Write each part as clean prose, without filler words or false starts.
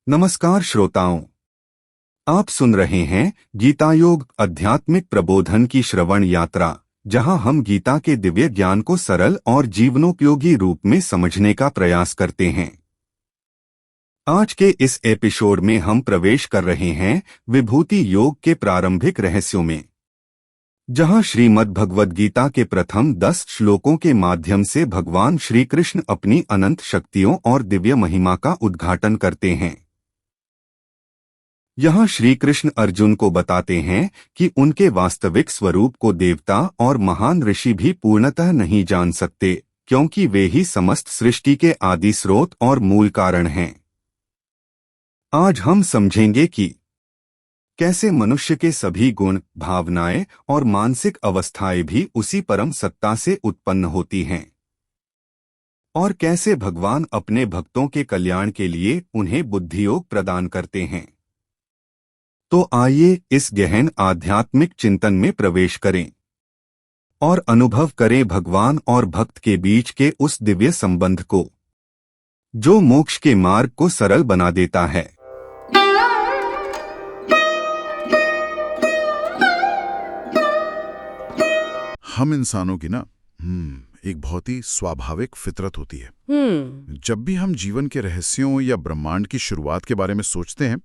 नमस्कार श्रोताओं, आप सुन रहे हैं गीतायोग आध्यात्मिक प्रबोधन की श्रवण यात्रा, जहां हम गीता के दिव्य ज्ञान को सरल और जीवनोपयोगी रूप में समझने का प्रयास करते हैं। आज के इस एपिसोड में हम प्रवेश कर रहे हैं विभूति योग के प्रारंभिक रहस्यों में, जहां श्रीमद् भगवद गीता के प्रथम 10 श्लोकों के माध्यम से भगवान श्री कृष्ण अपनी अनंत शक्तियों और दिव्य महिमा का उद्घाटन करते हैं। यहाँ श्री कृष्ण अर्जुन को बताते हैं कि उनके वास्तविक स्वरूप को देवता और महान ऋषि भी पूर्णतः नहीं जान सकते, क्योंकि वे ही समस्त सृष्टि के आदि स्रोत और मूल कारण हैं। आज हम समझेंगे कि कैसे मनुष्य के सभी गुण, भावनाएं और मानसिक अवस्थाएं भी उसी परम सत्ता से उत्पन्न होती हैं, और कैसे भगवान अपने भक्तों के कल्याण के लिए उन्हें बुद्धियोग प्रदान करते हैं। तो आइए इस गहन आध्यात्मिक चिंतन में प्रवेश करें और अनुभव करें भगवान और भक्त के बीच के उस दिव्य संबंध को, जो मोक्ष के मार्ग को सरल बना देता है। हम इंसानों की ना एक बहुत ही स्वाभाविक फितरत होती है। जब भी हम जीवन के रहस्यों या ब्रह्मांड की शुरुआत के बारे में सोचते हैं,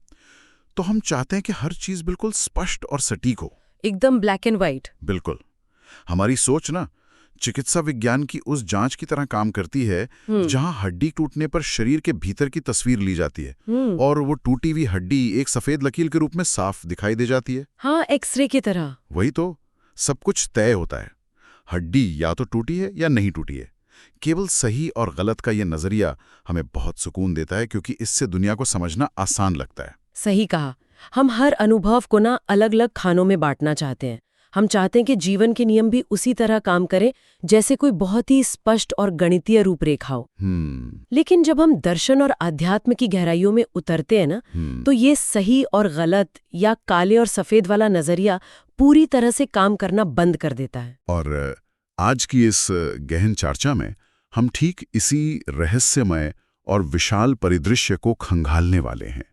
तो हम चाहते हैं कि हर चीज बिल्कुल स्पष्ट और सटीक हो, एकदम ब्लैक एंड व्हाइट। बिल्कुल। हमारी सोच ना चिकित्सा विज्ञान की उस जांच की तरह काम करती है जहां हड्डी टूटने पर शरीर के भीतर की तस्वीर ली जाती है और वो टूटी हुई हड्डी एक सफेद लकीर के रूप में साफ दिखाई दे जाती है। हाँ, एक्सरे की तरह। वही तो, सब कुछ तय होता है। हड्डी या तो टूटी है या नहीं टूटी है। केवल सही और गलत का ये नजरिया हमें बहुत सुकून देता है, क्योंकि इससे दुनिया को समझना आसान लगता है। सही कहा। हम हर अनुभव को ना अलग अलग खानों में बांटना चाहते हैं। हम चाहते हैं कि जीवन के नियम भी उसी तरह काम करें जैसे कोई बहुत ही स्पष्ट और गणितीय रूपरेखा हो। लेकिन जब हम दर्शन और अध्यात्म की गहराइयों में उतरते हैं ना, तो ये सही और गलत या काले और सफेद वाला नजरिया पूरी तरह से काम करना बंद कर देता है। और आज की इस गहन चर्चा में हम ठीक इसी रहस्यमय और विशाल परिदृश्य को खंगालने वाले हैं।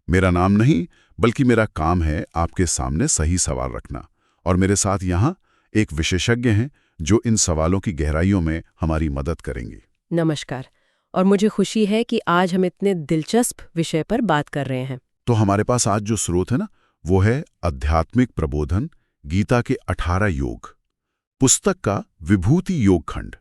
मेरा नाम नहीं, बल्कि मेरा काम है आपके सामने सही सवाल रखना, और मेरे साथ यहाँ एक विशेषज्ञ हैं जो इन सवालों की गहराइयों में हमारी मदद करेंगे। नमस्कार, और मुझे खुशी है कि आज हम इतने दिलचस्प विषय पर बात कर रहे हैं। तो हमारे पास आज जो स्रोत है ना, वो है आध्यात्मिक प्रबोधन, गीता के 18 योग, पुस्तक का विभूति योग खंड।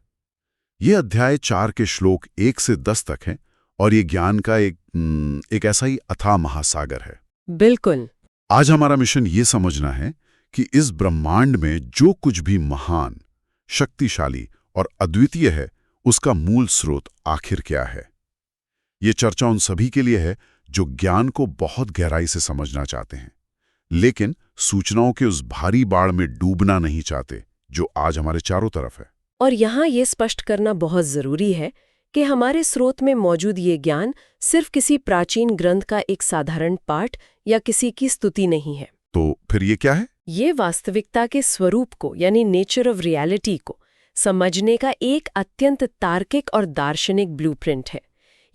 ये अध्याय 4 के श्लोक 1 से 10 तक हैं, और ये ज्ञान का एक ऐसा ही अथाह महासागर है। बिल्कुल। आज हमारा मिशन ये समझना है कि इस ब्रह्मांड में जो कुछ भी महान, शक्तिशाली और अद्वितीय है, उसका मूल स्रोत आखिर क्या है। ये चर्चा उन सभी के लिए है जो ज्ञान को बहुत गहराई से समझना चाहते हैं, लेकिन सूचनाओं के उस भारी बाढ़ में डूबना नहीं चाहते जो आज हमारे चारों तरफ है। और यहाँ ये स्पष्ट करना बहुत जरूरी है कि हमारे स्रोत में मौजूद ये ज्ञान सिर्फ किसी प्राचीन ग्रंथ का एक साधारण पाठ या किसी की स्तुति नहीं है। तो फिर ये क्या है? ये वास्तविकता के स्वरूप को, यानी नेचर ऑफ रियलिटी को समझने का एक अत्यंत तार्किक और दार्शनिक ब्लूप्रिंट है।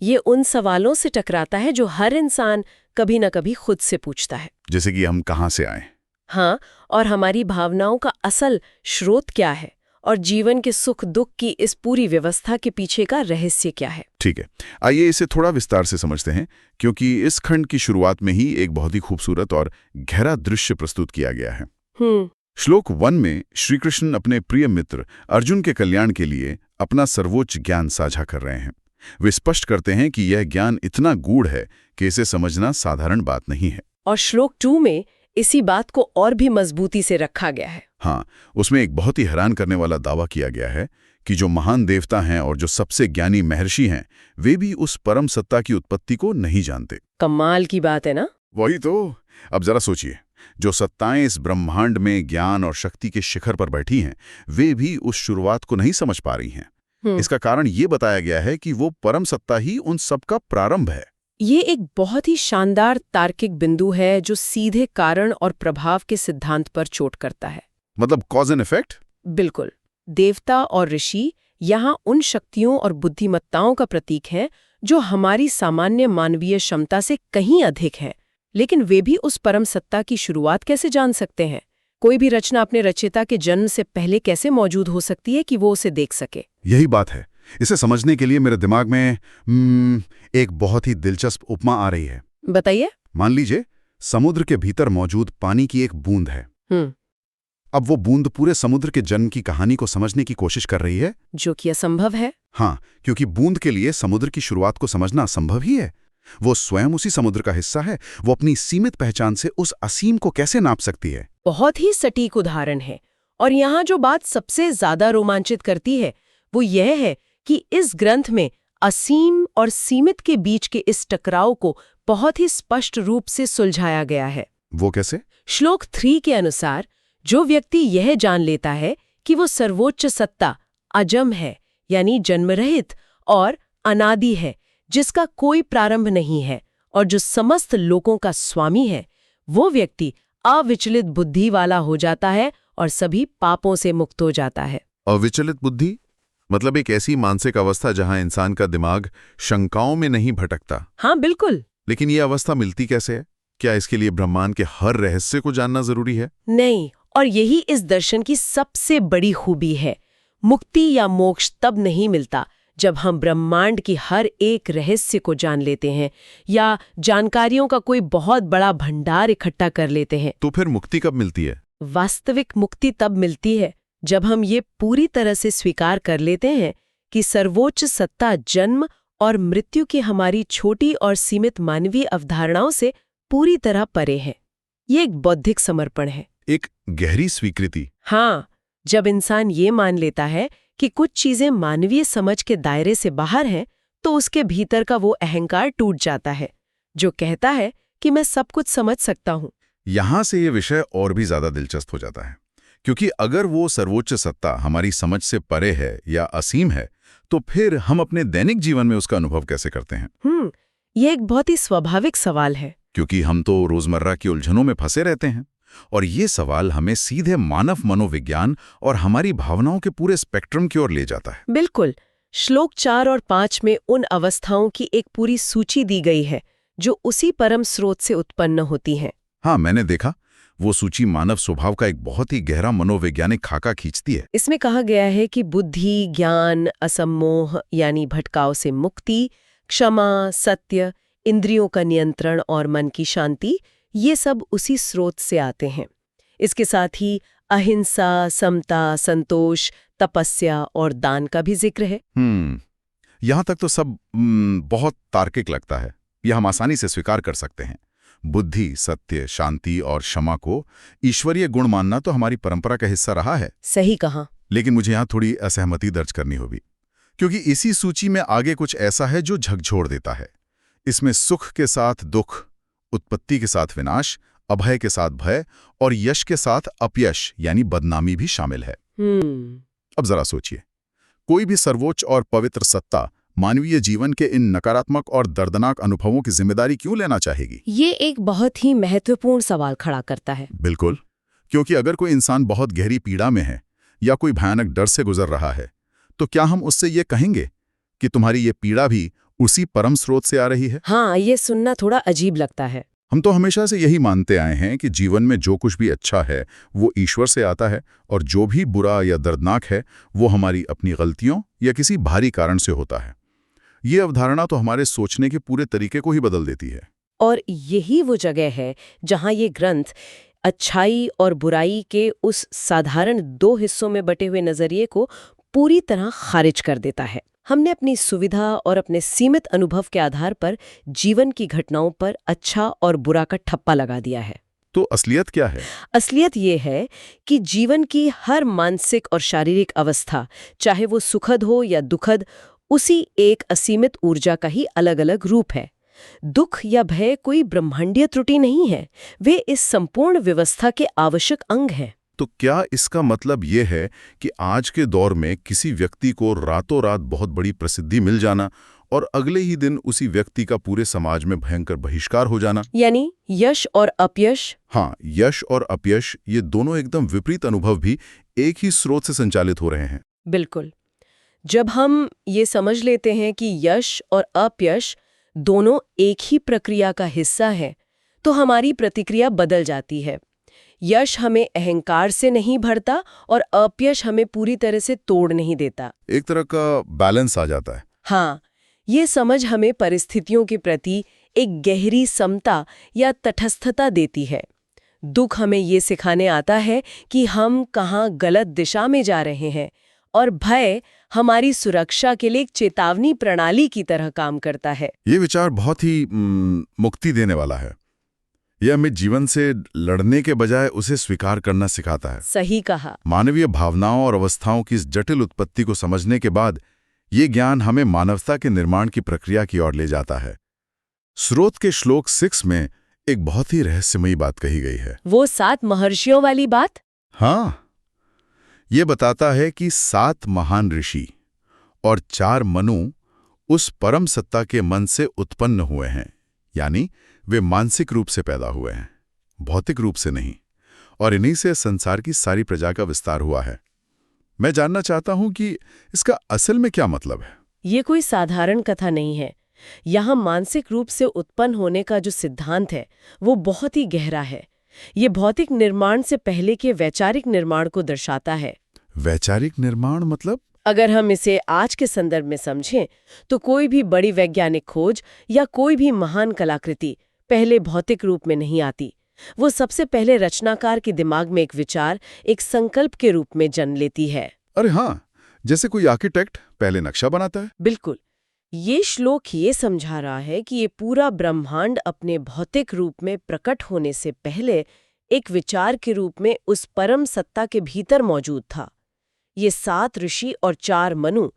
ये उन सवालों से टकराता है जो हर इंसान कभी न कभी खुद से पूछता है, जैसे कि हम कहाँ से आए, हाँ, और हमारी भावनाओं का असल स्रोत क्या है, और जीवन के सुख दुख की इस पूरी व्यवस्था के पीछे का रहस्य क्या है। ठीक है, आइए इसे थोड़ा विस्तार से समझते हैं, क्योंकि इस खंड की शुरुआत में ही एक बहुत ही खूबसूरत और गहरा दृश्य प्रस्तुत किया गया है। श्लोक 1 में श्री कृष्ण अपने प्रिय मित्र अर्जुन के कल्याण के लिए अपना सर्वोच्च ज्ञान साझा कर रहे हैं। वे स्पष्ट करते हैं कि यह ज्ञान इतना गूढ़ है कि इसे समझना साधारण बात नहीं है। और श्लोक 2 में इसी बात को और भी मजबूती से रखा गया है। हाँ, उसमें एक बहुत ही हैरान करने वाला दावा किया गया है कि जो महान देवता हैं और जो सबसे ज्ञानी महर्षि हैं, वे भी उस परम सत्ता की उत्पत्ति को नहीं जानते। कमाल की बात है ना? वही तो। अब जरा सोचिए, जो सत्ताएं इस ब्रह्मांड में ज्ञान और शक्ति के शिखर पर बैठी हैं, वे भी उस शुरुआत को नहीं समझ पा रही हैं। इसका कारण ये बताया गया है कि वो परम सत्ता ही उन सब का प्रारंभ है। ये एक बहुत ही शानदार तार्किक बिंदु है जो सीधे कारण और प्रभाव के सिद्धांत पर चोट करता है। मतलब कॉज एंड इफेक्ट। बिल्कुल। देवता और ऋषि यहाँ उन शक्तियों और बुद्धिमत्ताओं का प्रतीक हैं जो हमारी सामान्य मानवीय क्षमता से कहीं अधिक है। लेकिन वे भी उस परम सत्ता की शुरुआत कैसे जान सकते हैं? कोई भी रचना अपने रचयिता के जन्म से पहले कैसे मौजूद हो सकती है कि वो उसे देख सके? यही बात है। इसे समझने के लिए मेरे दिमाग में एक बहुत ही दिलचस्प उपमा आ रही है। बताइए। मान लीजिए समुद्र के भीतर मौजूद पानी की एक बूंद है। अब वो बूंद पूरे समुद्र के जन्म की कहानी को समझने की कोशिश कर रही है, जो कि असंभव है। हाँ, क्योंकि बूंद के लिए समुद्र की शुरुआत को समझना असंभव ही है। वो स्वयं उसी समुद्र का हिस्सा है। वो अपनी सीमित पहचान से उस असीम को कैसे नाप सकती है? बहुत ही सटीक उदाहरण है। और यहाँ जो बात सबसे ज्यादा रोमांचित करती है वो यह है कि इस ग्रंथ में असीम और सीमित के बीच के इस टकराव को बहुत ही स्पष्ट रूप से सुलझाया गया है। वो कैसे? श्लोक 3 के अनुसार जो व्यक्ति यह जान लेता है कि वो सर्वोच्च सत्ता अजम है, यानी जन्मरहित और अनादि है, जिसका कोई प्रारंभ नहीं है और जो समस्त लोकों का स्वामी है, वो व्यक्ति अविचलित बुद्धि वाला हो जाता है और सभी पापों से मुक्त हो जाता है। अविचलित बुद्धि मतलब एक ऐसी मानसिक अवस्था जहां इंसान का दिमाग शंकाओं में नहीं भटकता। हाँ, बिल्कुल। लेकिन ये अवस्था मिलती कैसे है? क्या इसके लिए ब्रह्मांड के हर रहस्य को जानना जरूरी है? नहीं, और यही इस दर्शन की सबसे बड़ी खूबी है। मुक्ति या मोक्ष तब नहीं मिलता जब हम ब्रह्मांड की हर एक रहस्य को जान लेते हैं या जानकारियों का कोई बहुत बड़ा भंडार इकट्ठा कर लेते हैं। तो फिर मुक्ति कब मिलती है? वास्तविक मुक्ति तब मिलती है जब हम ये पूरी तरह से स्वीकार कर लेते हैं कि सर्वोच्च सत्ता जन्म और मृत्यु की हमारी छोटी और सीमित मानवीय अवधारणाओं से पूरी तरह परे है। ये एक बौद्धिक समर्पण है, एक गहरी स्वीकृति। हाँ, जब इंसान ये मान लेता है कि कुछ चीजें मानवीय समझ के दायरे से बाहर हैं, तो उसके भीतर का वो अहंकार टूट जाता है जो कहता है कि मैं सब कुछ समझ सकता हूँ। यहां से ये विषय और भी ज्यादा दिलचस्प हो जाता है, क्योंकि अगर वो सर्वोच्च सत्ता हमारी समझ से परे है या असीम है, तो फिर हम अपने दैनिक जीवन में उसका अनुभव कैसे करते हैं? ये एक बहुत ही स्वाभाविक सवाल है, क्योंकि हम तो रोजमर्रा की उलझनों में फंसे रहते हैं और ये सवाल हमें सीधे मानव मनोविज्ञान और हमारी भावनाओं के पूरे स्पेक्ट्रम की ओर ले जाता है। बिल्कुल। श्लोक 4 और 5 में उन अवस्थाओं की एक पूरी सूची दी गई है जो उसी परम स्रोत से उत्पन्न होती हैं। हाँ, मैंने देखा। वो सूची मानव स्वभाव का एक बहुत ही गहरा मनोवैज्ञानिक खाका खींचती है। इसमें कहा गया है कि बुद्धि, ज्ञान, असम्मोह यानी भटकाव से मुक्ति, क्षमा, सत्य, इंद्रियों का नियंत्रण और मन की शांति, ये सब उसी स्रोत से आते हैं। इसके साथ ही अहिंसा, समता, संतोष, तपस्या और दान का भी जिक्र है। यहाँ तक तो सब बहुत तार्किक लगता है। यह हम आसानी से स्वीकार कर सकते हैं। बुद्धि, सत्य, शांति और क्षमा को ईश्वरीय गुण मानना तो हमारी परंपरा का हिस्सा रहा है। सही कहा। लेकिन मुझे यहाँ थोड़ी असहमति दर्ज करनी होगी, क्योंकि इसी सूची में आगे कुछ ऐसा है जो झकझोर देता है। इसमें सुख के साथ दुख, उत्पत्ति के साथ विनाश, अभय के साथ भय और यश के साथ अपयश यानी बदनामी भी शामिल है। अब जरा सोचिए, कोई भी सर्वोच्च और पवित्र सत्ता मानवीय जीवन के इन नकारात्मक और दर्दनाक अनुभवों की जिम्मेदारी क्यों लेना चाहेगी? ये एक बहुत ही महत्वपूर्ण सवाल खड़ा करता है। बिल्कुल, क्योंकि अगर कोई इंसान बहुत गहरी पीड़ा में है या कोई भयानक डर से गुजर रहा है, तो क्या हम उससे ये कहेंगे कि तुम्हारी ये पीड़ा भी उसी परम स्रोत से आ रही है? हाँ, ये सुनना थोड़ा अजीब लगता है। हम तो हमेशा से यही मानते आए हैं कि जीवन में जो कुछ भी अच्छा है वो ईश्वर से आता है और जो भी बुरा या दर्दनाक है वो हमारी अपनी गलतियों या किसी भारी कारण से होता है। ये अवधारणा तो हमारे सोचने के पूरे तरीके को ही बदल देती है। और यही वो जगह है जहाँ ये ग्रंथ अच्छाई और बुराई के उस साधारण 2 हिस्सों में बटे हुए नजरिए को पूरी तरह खारिज कर देता है। हमने अपनी सुविधा और अपने सीमित अनुभव के आधार पर जीवन की घटनाओं पर अच्छा और बुरा का ठप्पा लगा दिया है। तो असलियत क्या है? असलियत ये है कि जीवन की हर मानसिक और शारीरिक अवस्था, चाहे वो सुखद हो या दुखद, उसी एक असीमित ऊर्जा का ही अलग अलग रूप है। दुख या भय कोई ब्रह्मांडीय त्रुटि नहीं है, वे इस संपूर्ण व्यवस्था के आवश्यक अंग हैं। तो क्या इसका मतलब ये है कि आज के दौर में किसी व्यक्ति को रातों रात बहुत बड़ी प्रसिद्धि मिल जाना और अगले ही दिन उसी व्यक्ति का पूरे समाज में भयंकर बहिष्कार हो जाना, यानी यश और अपयश? हाँ, यश और अपयश, ये दोनों एकदम विपरीत अनुभव भी एक ही स्रोत से संचालित हो रहे हैं। बिल्कुल। जब हम ये समझ लेते हैं कि यश और अपयश दोनों एक ही प्रक्रिया का हिस्सा है, तो हमारी प्रतिक्रिया बदल जाती है। यश हमें अहंकार से नहीं भरता और अपयश हमें पूरी तरह से तोड़ नहीं देता। एक तरह का बैलेंस आ जाता है। हाँ, ये समझ हमें परिस्थितियों के प्रति एक गहरी समता या तटस्थता देती है। दुख हमें ये सिखाने आता है कि हम कहाँ गलत दिशा में जा रहे हैं, और भय हमारी सुरक्षा के लिए एक चेतावनी प्रणाली की तरह काम करता है। ये विचार बहुत ही मुक्ति देने वाला है। यह हमें जीवन से लड़ने के बजाय उसे स्वीकार करना सिखाता है। सही कहा। मानवीय भावनाओं और अवस्थाओं की इस जटिल उत्पत्ति को समझने के बाद ये ज्ञान हमें मानवता के निर्माण की प्रक्रिया की ओर ले जाता है। स्रोत के श्लोक 6 में एक बहुत ही रहस्यमयी बात कही गई है। वो 7 महर्षियों वाली बात? हाँ, ये बताता है कि 7 महान ऋषि और 4 मनु उस परम सत्ता के मन से उत्पन्न हुए हैं, यानी वे मानसिक रूप से पैदा हुए हैं, भौतिक रूप से नहीं, और इन्हीं से संसार की सारी प्रजा का विस्तार हुआ है। मैं जानना चाहता हूं कि इसका असल में क्या मतलब है। ये कोई साधारण कथा नहीं है। यहाँ मानसिक रूप से उत्पन्न होने का जो सिद्धांत है वो बहुत ही गहरा है। ये भौतिक निर्माण से पहले के वैचारिक निर्माण को दर्शाता है। वैचारिक निर्माण मतलब? अगर हम इसे आज के संदर्भ में समझें तो कोई भी बड़ी वैज्ञानिक खोज या कोई भी महान कलाकृति पहले भौतिक रूप में नहीं आती। वो सबसे पहले रचनाकार के दिमाग में एक विचार, एक संकल्प के रूप में जन्म लेती है। अरे हाँ, जैसे कोई आर्किटेक्ट पहले नक्शा बनाता है। बिल्कुल। ये श्लोक ये समझा रहा है कि ये पूरा ब्रह्मांड अपने भौतिक रूप में प्रकट होने से पहले एक विचार के रूप में उस परम सत्ता के भीतर मौजूद था। ये 7 ऋषि और 4 मनु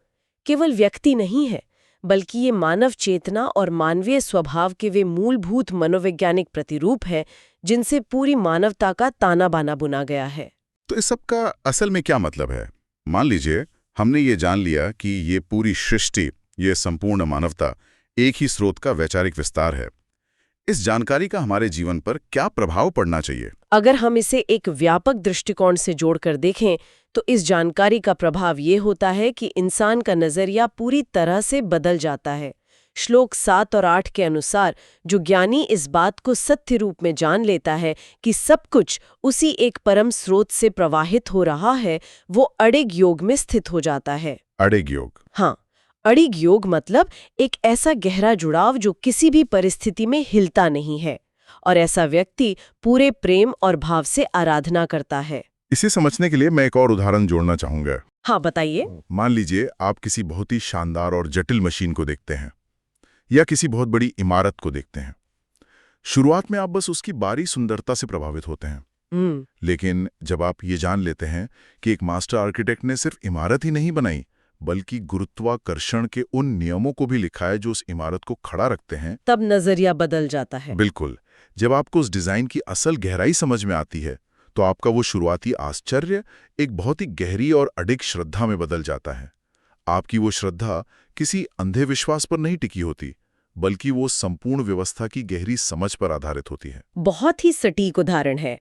केवल व्यक्ति नहीं है, बल्कि ये मानव चेतना और मानवीय स्वभाव के वे मूलभूत मनोवैज्ञानिक प्रतिरूप हैं जिनसे पूरी मानवता का ताना बाना बुना गया है। तो इस सब का असल में क्या मतलब है? मान लीजिए हमने ये जान लिया कि ये पूरी सृष्टि, ये संपूर्ण मानवता एक ही स्रोत का वैचारिक विस्तार है। इस जानकारी का हमारे जीवन पर क्या प्रभाव पड़ना चाहिए? अगर हम इसे एक व्यापक दृष्टिकोण से जोड़कर देखें तो इस जानकारी का प्रभाव ये होता है कि इंसान का नजरिया पूरी तरह से बदल जाता है। श्लोक 7 और 8 के अनुसार जो ज्ञानी इस बात को सत्य रूप में जान लेता है कि सब कुछ उसी एक परम स्रोत से प्रवाहित हो रहा है, वो अडिग योग में स्थित हो जाता है। अडिग योग? हाँ, अडिग योग मतलब एक ऐसा गहरा जुड़ाव जो किसी भी परिस्थिति में हिलता नहीं है, और ऐसा व्यक्ति पूरे प्रेम और भाव से आराधना करता है। इसे समझने के लिए मैं एक और उदाहरण जोड़ना चाहूंगा। हाँ, बताइए। मान लीजिए आप किसी बहुत ही शानदार और जटिल मशीन को देखते हैं या किसी बहुत बड़ी इमारत को देखते हैं। शुरुआत में आप बस उसकी बाहरी सुंदरता से प्रभावित होते हैं, लेकिन जब आप ये जान लेते हैं कि एक मास्टर आर्किटेक्ट ने सिर्फ इमारत ही नहीं बनाई, बल्कि गुरुत्वाकर्षण के उन नियमों को भी लिखा है जो उस इमारत को खड़ा रखते हैं, तब नजरिया बदल जाता है। बिल्कुल। जब आपको उस डिजाइन की असल गहराई समझ में आती है तो आपका वो शुरुआती आश्चर्य एक बहुत ही गहरी और अडिग श्रद्धा में बदल जाता है। आपकी वो श्रद्धा किसी अंधे विश्वास पर नहीं टिकी होती, बल्कि वो संपूर्ण व्यवस्था की गहरी समझ पर आधारित होती है। बहुत ही सटीक उदाहरण है।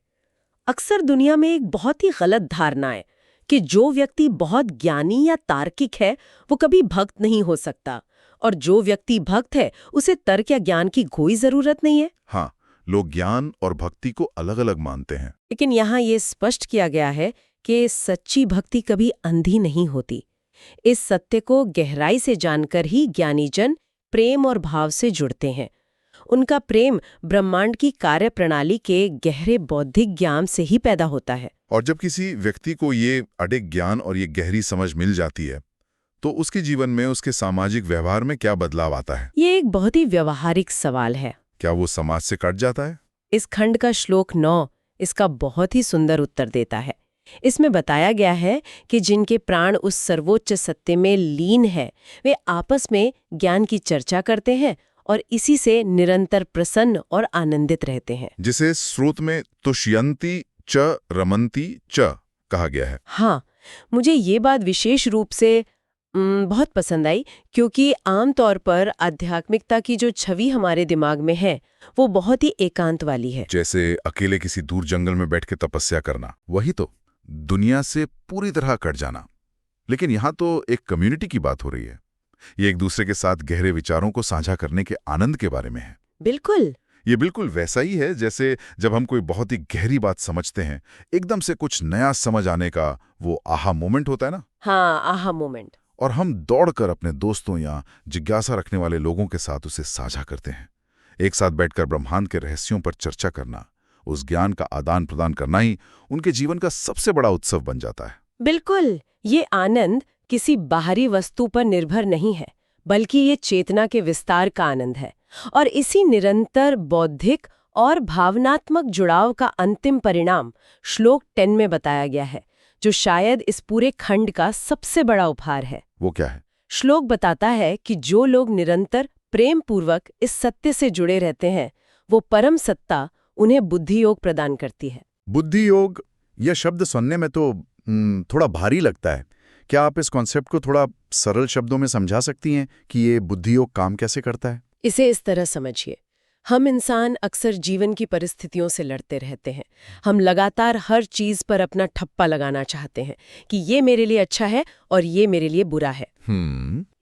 अक्सर दुनिया में एक बहुत ही गलत धारणा है कि जो व्यक्ति बहुत ज्ञानी या तार्किक है वो कभी भक्त नहीं हो सकता, और जो व्यक्ति भक्त है उसे तर्क या ज्ञान की कोई जरूरत नहीं है। हाँ, लोग ज्ञान और भक्ति को अलग अलग मानते हैं। लेकिन यहाँ ये स्पष्ट किया गया है कि सच्ची भक्ति कभी अंधी नहीं होती। इस सत्य को गहराई से जानकर ही ज्ञानीजन प्रेम और भाव से जुड़ते हैं। उनका प्रेम ब्रह्मांड की कार्यप्रणाली के गहरे बौद्धिक ज्ञान से ही पैदा होता है। और जब किसी व्यक्ति को ये अडिग ज्ञान और ये गहरी समझ मिल जाती है तो उसके जीवन में, उसके सामाजिक व्यवहार में क्या बदलाव आता है? ये एक बहुत ही व्यवहारिक सवाल है। क्या वो समाज से कट जाता है? इस खंड का श्लोक 9 इसका बहुत ही सुंदर उत्तर देता है। इसमें बताया गया है कि जिनके प्राण उस सर्वोच्च सत्य में लीन है, वे आपस में ज्ञान की चर्चा करते हैं और इसी से निरंतर प्रसन्न और आनंदित रहते हैं, जिसे स्रोत में तुष्यंती च रमंती च कहा गया है। हाँ, मुझे ये बात विशेष रूप से बहुत पसंद आई, क्योंकि आमतौर पर आध्यात्मिकता की जो छवि हमारे दिमाग में है वो बहुत ही एकांत वाली है। जैसे अकेले किसी दूर जंगल में बैठ के तपस्या करना, वही तो, दुनिया से पूरी तरह कट जाना। लेकिन यहाँ तो एक कम्युनिटी की बात हो रही है। ये एक दूसरे के साथ गहरे विचारों को साझा करने के आनंद के बारे में है। बिल्कुल। ये बिल्कुल वैसा ही है जैसे जब हम कोई बहुत ही गहरी बात समझते हैं, एकदम से कुछ नया समझ आने का वो आहा मोमेंट होता है ना। हाँ, आहा मोमेंट। और हम दौड़कर अपने दोस्तों या जिज्ञासा रखने वाले लोगों के साथ उसे साझा करते हैं। एक साथ बैठकर ब्रह्मांड के रहस्यों पर चर्चा करना, उस ज्ञान का आदान प्रदान करना ही उनके जीवन का सबसे बड़ा उत्सव बन जाता है। बिल्कुल। ये आनंद किसी बाहरी वस्तु पर निर्भर नहीं है, बल्कि ये चेतना के विस्तार का आनंद है। और इसी निरंतर बौद्धिक और भावनात्मक जुड़ाव का अंतिम परिणाम श्लोक 10 में बताया गया है, जो शायद इस पूरे खंड का सबसे बड़ा उपहार है। वो क्या है? श्लोक बताता है कि जो लोग निरंतर प्रेम पूर्वक इस सत्य से जुड़े रहते हैं, वो परम सत्ता उन्हें बुद्धि योग प्रदान करती है। बुद्धि योग, यह शब्द सुनने में तो थोड़ा भारी लगता है। क्या आप इस कॉन्सेप्ट को थोड़ा सरल शब्दों में समझा सकती हैं कि ये बुद्धि योग काम कैसे करता है? इसे इस तरह समझिए। हम इंसान अक्सर जीवन की परिस्थितियों से लड़ते रहते हैं। हम लगातार हर चीज पर अपना ठप्पा लगाना चाहते हैं कि ये मेरे लिए अच्छा है और ये मेरे लिए बुरा है।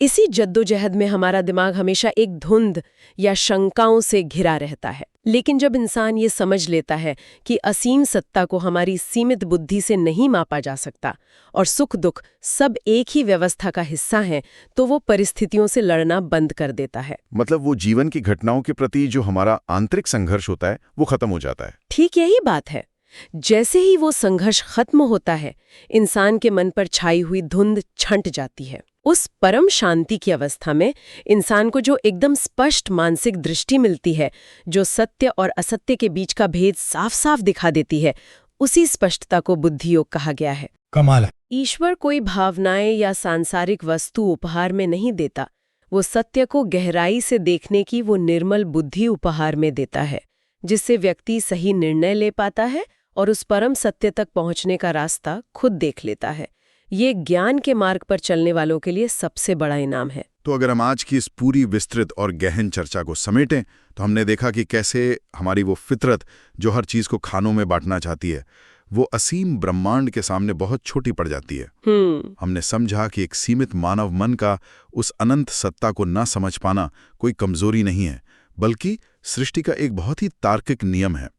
इसी जद्दोजहद में हमारा दिमाग हमेशा एक धुंध या शंकाओं से घिरा रहता है। लेकिन जब इंसान ये समझ लेता है कि असीम सत्ता को हमारी सीमित बुद्धि से नहीं मापा जा सकता और सुख दुख सब एक ही व्यवस्था का हिस्सा हैं, तो वो परिस्थितियों से लड़ना बंद कर देता है। मतलब वो जीवन की घटनाओं के प्रति जो हमारा आंतरिक संघर्ष होता है वो खत्म हो जाता है। ठीक यही बात है। जैसे ही वो संघर्ष खत्म होता है, इंसान के मन पर छाई हुई धुंध छंट जाती है। उस परम शांति की अवस्था में इंसान को जो एकदम स्पष्ट मानसिक दृष्टि मिलती है, जो सत्य और असत्य के बीच का भेद साफ साफ दिखा देती है, उसी स्पष्टता को बुद्धि योग कहा गया है। कमाल है। ईश्वर कोई भावनाएं या सांसारिक वस्तु उपहार में नहीं देता, वो सत्य को गहराई से देखने की वो निर्मल बुद्धि उपहार में देता है, जिससे व्यक्ति सही निर्णय ले पाता है और उस परम सत्य तक पहुंचने का रास्ता खुद देख लेता है। ये ज्ञान के मार्ग पर चलने वालों के लिए सबसे बड़ा इनाम है। तो अगर हम आज की इस पूरी विस्तृत और गहन चर्चा को समेटें, तो हमने देखा कि कैसे हमारी वो फितरत जो हर चीज को खानों में बांटना चाहती है, वो असीम ब्रह्मांड के सामने बहुत छोटी पड़ जाती है। हमने समझा कि एक सीमित मानव मन का उस अनंत सत्ता को न समझ पाना कोई कमजोरी नहीं है, बल्कि सृष्टि का एक बहुत ही तार्किक नियम है।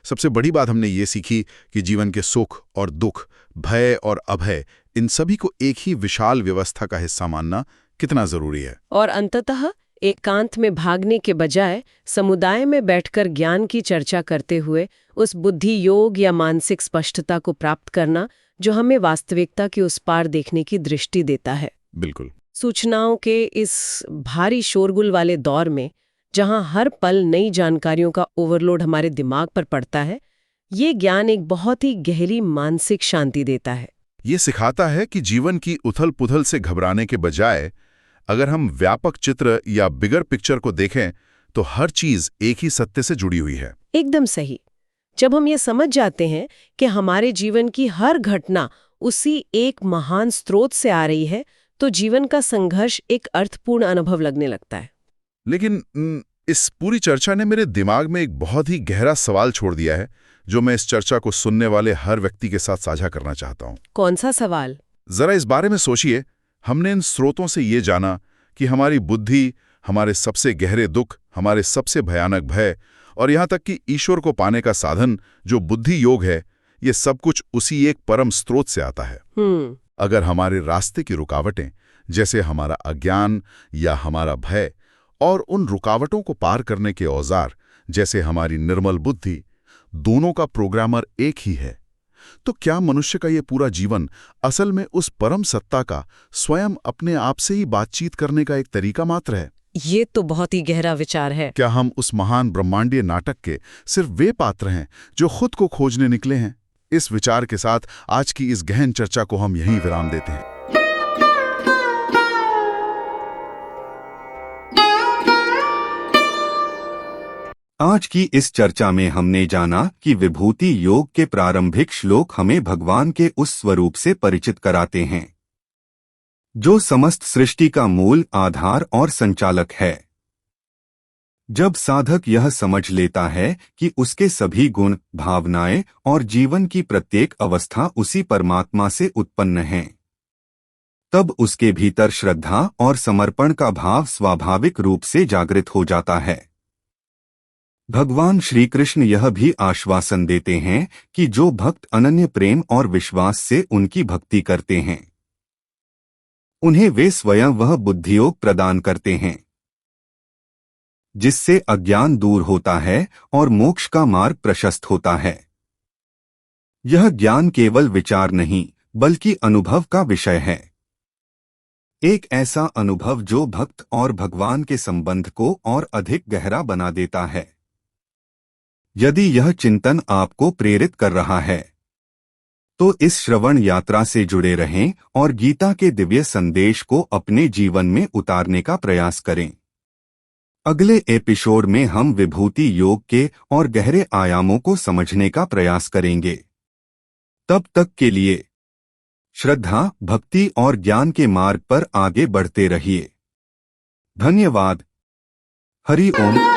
सबसे बड़ी बात हमने ये सीखी कि जीवन के सुख और दुख, भय और अभय, इन सभी को एक ही विशाल व्यवस्था का हिस्सा मानना कितना जरूरी है। और अंततः एकांत में भागने के बजाय समुदाय में बैठकर ज्ञान की चर्चा करते हुए उस बुद्धि योग या मानसिक स्पष्टता को प्राप्त करना, जो हमें वास्तविकता के उस पार देखने की दृष्टि देता है। बिल्कुल। सूचनाओं के इस भारी शोरगुल वाले दौर में, जहां हर पल नई जानकारियों का ओवरलोड हमारे दिमाग पर पड़ता है, ये ज्ञान एक बहुत ही गहरी मानसिक शांति देता है। ये सिखाता है कि जीवन की उथल-पुथल से घबराने के बजाय अगर हम व्यापक चित्र या बिगर पिक्चर को देखें, तो हर चीज एक ही सत्य से जुड़ी हुई है। एकदम सही। जब हम ये समझ जाते हैं कि हमारे जीवन की हर घटना उसी एक महान स्रोत से आ रही है, तो जीवन का संघर्ष एक अर्थपूर्ण अनुभव लगने लगता है। लेकिन इस पूरी चर्चा ने मेरे दिमाग में एक बहुत ही गहरा सवाल छोड़ दिया है, जो मैं इस चर्चा को सुनने वाले हर व्यक्ति के साथ साझा करना चाहता हूँ। कौन सा सवाल? जरा इस बारे में सोचिए। हमने इन स्रोतों से ये जाना कि हमारी बुद्धि, हमारे सबसे गहरे दुख, हमारे सबसे भयानक भय और यहाँ तक कि ईश्वर को पाने का साधन जो बुद्धि योग है, ये सब कुछ उसी एक परम स्रोत से आता है। अगर हमारे रास्ते की रुकावटें, जैसे हमारा अज्ञान या हमारा भय, और उन रुकावटों को पार करने के औजार, जैसे हमारी निर्मल बुद्धि, दोनों का प्रोग्रामर एक ही है, तो क्या मनुष्य का ये पूरा जीवन असल में उस परम सत्ता का स्वयं अपने आप से ही बातचीत करने का एक तरीका मात्र है? ये तो बहुत ही गहरा विचार है। क्या हम उस महान ब्रह्मांडीय नाटक के सिर्फ वे पात्र हैं जो खुद को खोजने निकले हैं? इस विचार के साथ आज की इस गहन चर्चा को हम यहीं विराम देते हैं। आज की इस चर्चा में हमने जाना कि विभूति योग के प्रारंभिक श्लोक हमें भगवान के उस स्वरूप से परिचित कराते हैं जो समस्त सृष्टि का मूल, आधार और संचालक है। जब साधक यह समझ लेता है कि उसके सभी गुण, भावनाएं और जीवन की प्रत्येक अवस्था उसी परमात्मा से उत्पन्न हैं, तब उसके भीतर श्रद्धा और समर्पण का भाव स्वाभाविक रूप से जागृत हो जाता है। भगवान श्री कृष्ण यह भी आश्वासन देते हैं कि जो भक्त अनन्य प्रेम और विश्वास से उनकी भक्ति करते हैं, उन्हें वे स्वयं वह बुद्धियोग प्रदान करते हैं जिससे अज्ञान दूर होता है और मोक्ष का मार्ग प्रशस्त होता है। यह ज्ञान केवल विचार नहीं बल्कि अनुभव का विषय है, एक ऐसा अनुभव जो भक्त और भगवान के संबंध को और अधिक गहरा बना देता है। यदि यह चिंतन आपको प्रेरित कर रहा है तो इस श्रवण यात्रा से जुड़े रहें और गीता के दिव्य संदेश को अपने जीवन में उतारने का प्रयास करें। अगले एपिसोड में हम विभूति योग के और गहरे आयामों को समझने का प्रयास करेंगे। तब तक के लिए श्रद्धा, भक्ति और ज्ञान के मार्ग पर आगे बढ़ते रहिए। धन्यवाद। हरि ओम।